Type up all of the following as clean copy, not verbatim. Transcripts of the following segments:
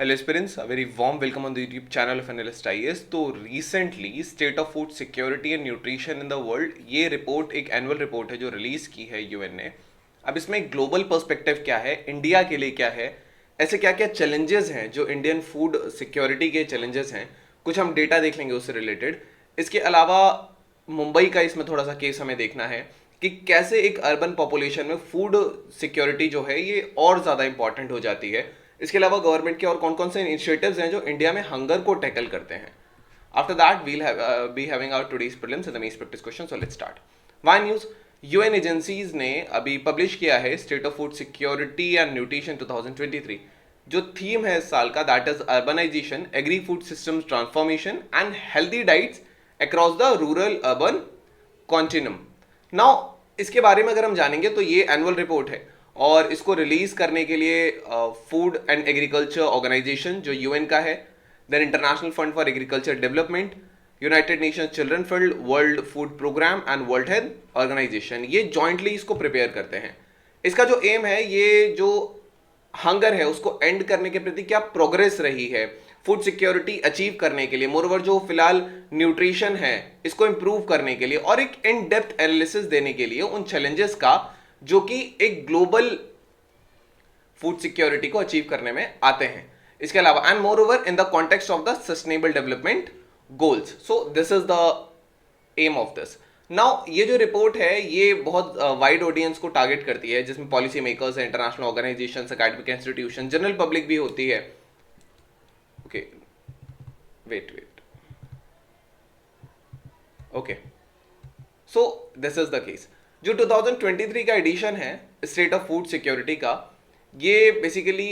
Hello aspirants, a very warm welcome on the YouTube channel of Analyst IAS। तो recently state of food security and nutrition in the world ये report एक annual report है जो release की है UN ने। अब इसमें ग्लोबल पर्सपेक्टिव क्या है, इंडिया के लिए क्या है, ऐसे क्या क्या चैलेंजेस हैं जो इंडियन फूड सिक्योरिटी के चैलेंजेस हैं, कुछ हम डेटा देख लेंगे उससे रिलेटेड। इसके अलावा मुंबई का इसमें थोड़ा सा केस हमें देखना है कि कैसे एक अर्बन पॉपुलेशन में फूड सिक्योरिटी जो है ये और ज़्यादा इंपॉर्टेंट हो जाती है। इसके अलावा गवर्नमेंट के और कौन कौन से इनिशिएटिव्स हैं जो इंडिया में हंगर को टैकल करते हैं। After that we'll be having our today's prelims and the mains practice question. So let's start. Why news UN agencies ने अभी पब्लिश किया है state of food security and nutrition 2023। जो थीम है इस साल का that is urbanization, agri food systems transformation and healthy diets across the rural urban continuum. Now इसके बारे में अगर हम जानेंगे तो ये एनुअल रिपोर्ट है और इसको रिलीज करने के लिए फूड एंड एग्रीकल्चर ऑर्गेनाइजेशन जो यूएन का है, then international fund for agriculture development, United Nations children fund, world food programme and world health organisation ये जॉइंटली इसको प्रिपेयर करते हैं। इसका जो एम है, ये जो हंगर है उसको एंड करने के प्रति क्या प्रोग्रेस रही है फूड सिक्योरिटी अचीव करने के लिए, मोरओवर जो फिलहाल न्यूट्रिशन है इसको इंप्रूव करने के लिए और एक इन डेप्थ एनालिसिस देने के लिए उन चैलेंजेस का जो कि एक ग्लोबल फूड सिक्योरिटी को अचीव करने में आते हैं। इसके अलावा and moreover in the context of the sustainable development goals. So this is the aim of this. Now ये जो रिपोर्ट है ये बहुत वाइड ऑडियंस को टारगेट करती है, जिसमें पॉलिसी मेकर्स है, international organisations, academic institution, general public भी होती है। Okay wait okay so this is the case. जो 2023 का एडिशन है स्टेट ऑफ फूड सिक्योरिटी का, ये basically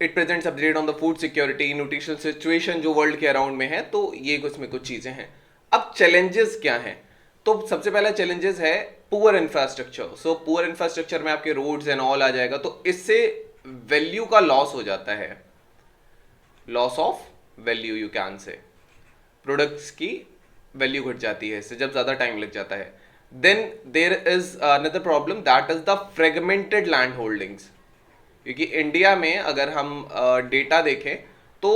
it presents update on the food security nutritional situation जो वर्ल्ड के अराउंड में है। तो ये कुछ चीजें हैं। अब चैलेंजेस क्या हैं? तो सबसे पहला चैलेंजेस है poor infrastructure. So poor infrastructure में आपके रोड्स एंड ऑल आ जाएगा, तो इससे वैल्यू का लॉस हो जाता है, loss of value you can say, products की वैल्यू घट जाती है इससे जब ज्यादा टाइम लग जाता है। Then there is another problem that is the fragmented land holdings। क्योंकि इंडिया में अगर हम डेटा देखें तो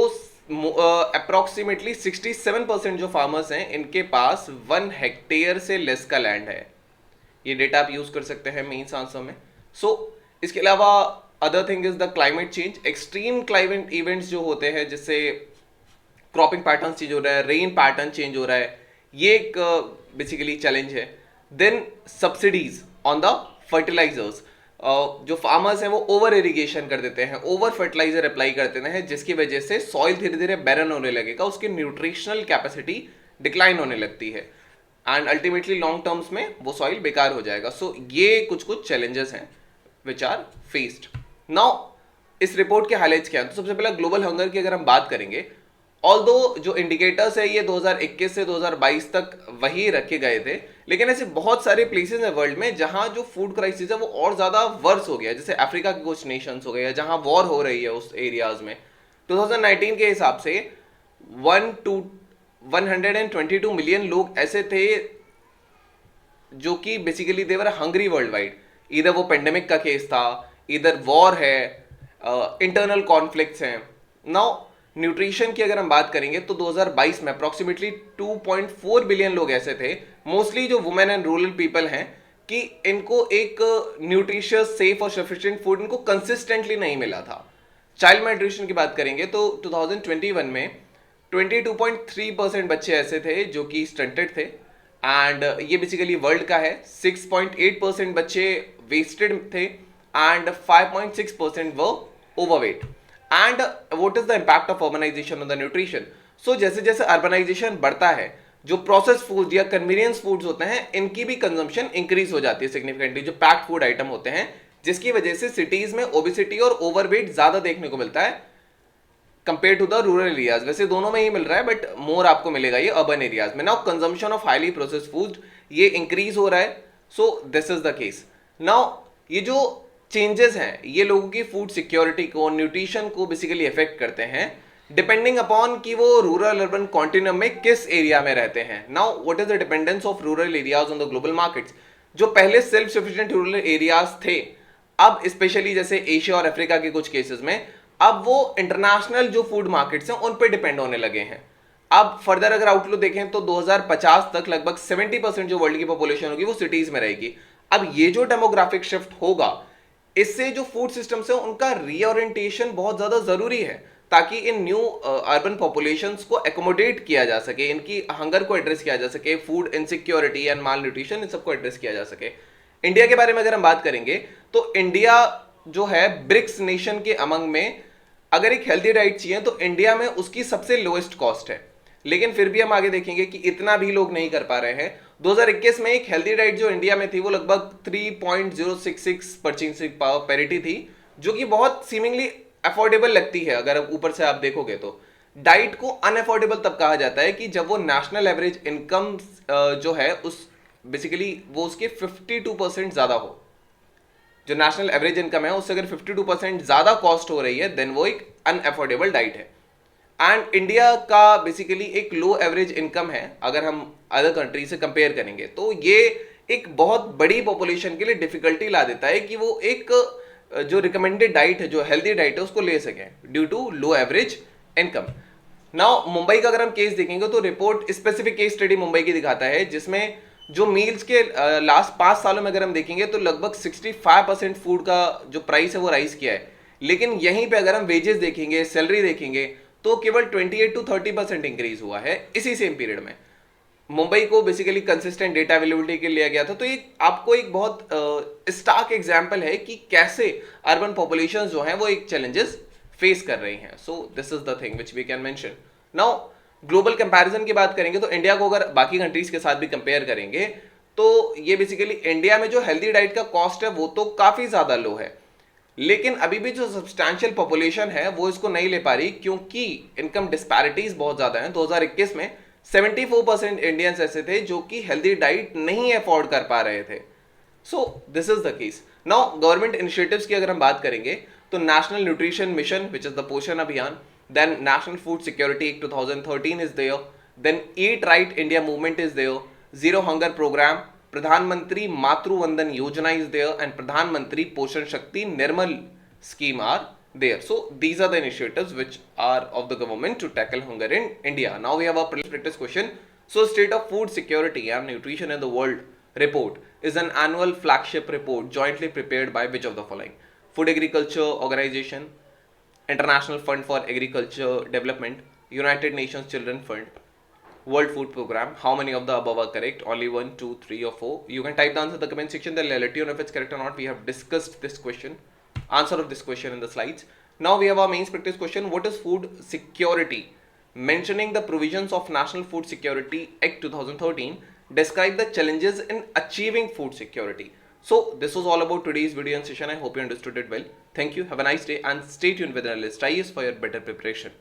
अप्रोक्सीमेटली 67% जो फार्मर्स हैं इनके पास 1 हेक्टेयर से लेस का लैंड है। ये डेटा आप यूज कर सकते हैं मेंस आंसर में। इसके अलावा other thing is the climate change. Extreme climate events जो होते हैं जिससे क्रॉपिंग पैटर्न चेंज हो रहा है, रेन पैटर्न चेंज हो रहा है, ये एक बेसिकली चैलेंज है। Then subsidies on the fertilisers, जो फार्मर्स हैं वो ओवर इरिगेशन कर देते हैं, ओवर फर्टिलाइजर अप्लाई कर देते हैं, जिसकी वजह से सॉइल धीरे धीरे बैरन होने लगेगा, उसकी न्यूट्रिशनल कैपेसिटी डिक्लाइन होने लगती है एंड अल्टीमेटली लॉन्ग टर्म्स में वो सॉइल बेकार हो जाएगा। ये कुछ चैलेंजेस हैं विच आर फेस्ड। नाउ इस रिपोर्ट के हाइलाइट्स क्या है? तो सबसे पहला ग्लोबल हंगर की अगर हम बात करेंगे, ऑल्दो जो इंडिकेटर्स है ये 2021 से 2022 तक वही रखे गए थे, लेकिन ऐसे बहुत सारे प्लेसेस हैं वर्ल्ड में जहां जो फूड क्राइसिस है वो और ज्यादा वर्स हो गया, जैसे अफ्रीका के कुछ नेशंस हो गए जहां वॉर हो रही है उस एरियाज में। 2019 के हिसाब से 122 मिलियन लोग ऐसे थे जो कि बेसिकली देवर हंग्री वर्ल्ड वाइड। इधर वो पेंडेमिक का केस था, इधर वॉर है, इंटरनल कॉन्फ्लिक्ट्स हैं। नाउ न्यूट्रिशन की अगर हम बात करेंगे तो 2022 में अप्रोक्सीमेटली 2.4 बिलियन लोग ऐसे थे, मोस्टली जो वुमेन एंड रूरल पीपल हैं, कि इनको एक न्यूट्रिशियस, सेफ और सफिशिएंट फूड इनको कंसिस्टेंटली नहीं मिला था। चाइल्ड न्यूट्रिशन की बात करेंगे तो 2021 में 22.3% बच्चे ऐसे थे जो कि स्टंटेड थे एंड ये बेसिकली वर्ल्ड का है। 6.8% बच्चे वेस्टेड थे एंड 5.6% वो overweight. And what is the impact of urbanisation on the nutrition? जैसे जैसे अर्बनाइजेशन बढ़ता है, जो प्रोसेस फूड या कन्वीनियंस फूड्स होते हैं इनकी भी कंजम्पशन इंक्रीज हो जाती है सिग्निफिकेंटली, जो पैक्ड फूड आइटम होते हैं, जिसकी वजह से सिटीज में ओबेसिटी और ओवरवेट ज्यादा देखने को मिलता है compare to the rural areas. वैसे दोनों में ही मिल रहा है बट मोर आपको मिलेगा ये अर्बन एरियाज में। Now consumption of highly processed food ये इंक्रीज हो रहा है। This is the case. Now ये जो चेंजेस हैं ये लोगों की फूड सिक्योरिटी को, न्यूट्रिशन को बेसिकली इफेक्ट करते हैं डिपेंडिंग अपॉन कि वो रूरल अर्बन कॉन्टिनम में किस एरिया में रहते हैं। Now what is the dependence of rural areas on the global markets? जो पहले सेल्फ सफिशिएंट रूरल एरियाज थे, अब स्पेशली जैसे एशिया और अफ्रीका के कुछ केसेस में अब वो इंटरनेशनल जो फूड मार्केट्स हैं उन पे डिपेंड होने लगे हैं। अब फर्दर अगर आउटलुक देखें तो 2050 तक लगभग 70% जो वर्ल्ड की पॉपुलेशन होगी वो सिटीज में रहेगी। अब ये जो डेमोग्राफिक शिफ्ट होगा, इससे जो फूड सिस्टम्स है उनका रीओरिएंटेशन बहुत ज्यादा जरूरी है, ताकि इन न्यू अर्बन पॉपुलेशंस को एकोमोडेट किया जा सके, इनकी हंगर को एड्रेस किया जा सके, food insecurity and mall nutrition in सबको एड्रेस किया जा सके। इंडिया के बारे में अगर हम बात करेंगे तो इंडिया जो है ब्रिक्स नेशन के अमंग में अगर एक हेल्दी डाइट चाहिए तो इंडिया में उसकी सबसे लोएस्ट कॉस्ट है। लेकिन फिर भी हम आगे देखेंगे कि इतना भी लोग नहीं कर पा रहे हैं। 2021 में एक हेल्दी डाइट जो इंडिया में थी वो लगभग 3.066 परचेसिंग पावर पैरिटी थी, जो कि बहुत सीमिंगली अफोर्डेबल लगती है अगर ऊपर से आप देखोगे तो। डाइट को अनअफोर्डेबल तब कहा जाता है कि जब वो नेशनल एवरेज इनकम जो है उस बेसिकली वो उसके 52% ज्यादा हो। जो नेशनल एवरेज इनकम है उससे अगर 52% ज्यादा कॉस्ट हो रही है देन वो एक अनअफोर्डेबल डाइट है। एंड इंडिया का बेसिकली एक लो एवरेज इनकम है अगर हम अदर कंट्री से कंपेयर करेंगे, तो ये एक बहुत बड़ी पॉपुलेशन के लिए डिफिकल्टी ला देता है कि वो एक जो रिकमेंडेड डाइट है, जो हेल्दी डाइट है उसको ले सकें due to low average income. Now Mumbai का अगर हम केस देखेंगे तो report specific case study Mumbai की दिखाता है, जिसमें जो मील्स के लास्ट 5 सालों में अगर हम देखेंगे तो लगभग 65% फूड का जो प्राइस है वो राइज किया है। लेकिन यहीं पे अगर हम वेजेस देखेंगे, सैलरी देखेंगे, तो केवल 28 to 30% इंक्रीज हुआ है इसी सेम पीरियड में। मुंबई को बेसिकली कंसिस्टेंट डेटा अवेलेबिलिटी के लिए लिया गया था। तो ये आपको एक बहुत स्टार्क एग्जांपल है कि कैसे अर्बन पॉपुलेशन जो हैं वो एक चैलेंजेस फेस कर रही हैं। So this is the thing which we can mention. Now global comparison की बात करेंगे तो इंडिया को अगर बाकी कंट्रीज के साथ भी कंपेयर करेंगे तो ये बेसिकली इंडिया में जो हेल्दी डाइट का कॉस्ट है वो तो काफी ज्यादा लो है, लेकिन अभी भी जो सब्सटैंशियल पॉपुलेशन है वो इसको नहीं ले पा रही, क्योंकि इनकम डिस्पैरिटीज बहुत ज्यादा हैं। 2021 में 74% इंडियंस ऐसे थे जो कि हेल्दी डाइट नहीं अफोर्ड कर पा रहे थे। So this is the case. Now government initiatives की अगर हम बात करेंगे तो national nutrition mission which is the Poshan Abhiyan, then national food security act 2013 is there, then eat right India movement is there, zero hunger programme, Pradhan Mantri Matru वंदन योजना is there, and प्रधानमंत्री पोषण शक्ति निर्मल scheme are there. So these are the initiatives which are of the government to tackle hunger in India. Now we have a practice question. So state of food security and nutrition in the world report is an annual flagship report jointly prepared by which of the following? Food Agriculture Organization, International Fund for Agriculture Development, United Nations Children Fund, World Food Program. How many of the above are correct? Only 1, 2, 3 or 4. You can type the answer in the comment section. Then let you know if it's correct or not. We have discussed this question, answer of this question in the slides. Now we have our mains practice question. What is food security? Mentioning the provisions of National Food Security Act 2013, describe the challenges in achieving food security. So this was all about today's video and session. I hope you understood it well. Thank you. Have a nice day and stay tuned with Analyst IAS for your better preparation.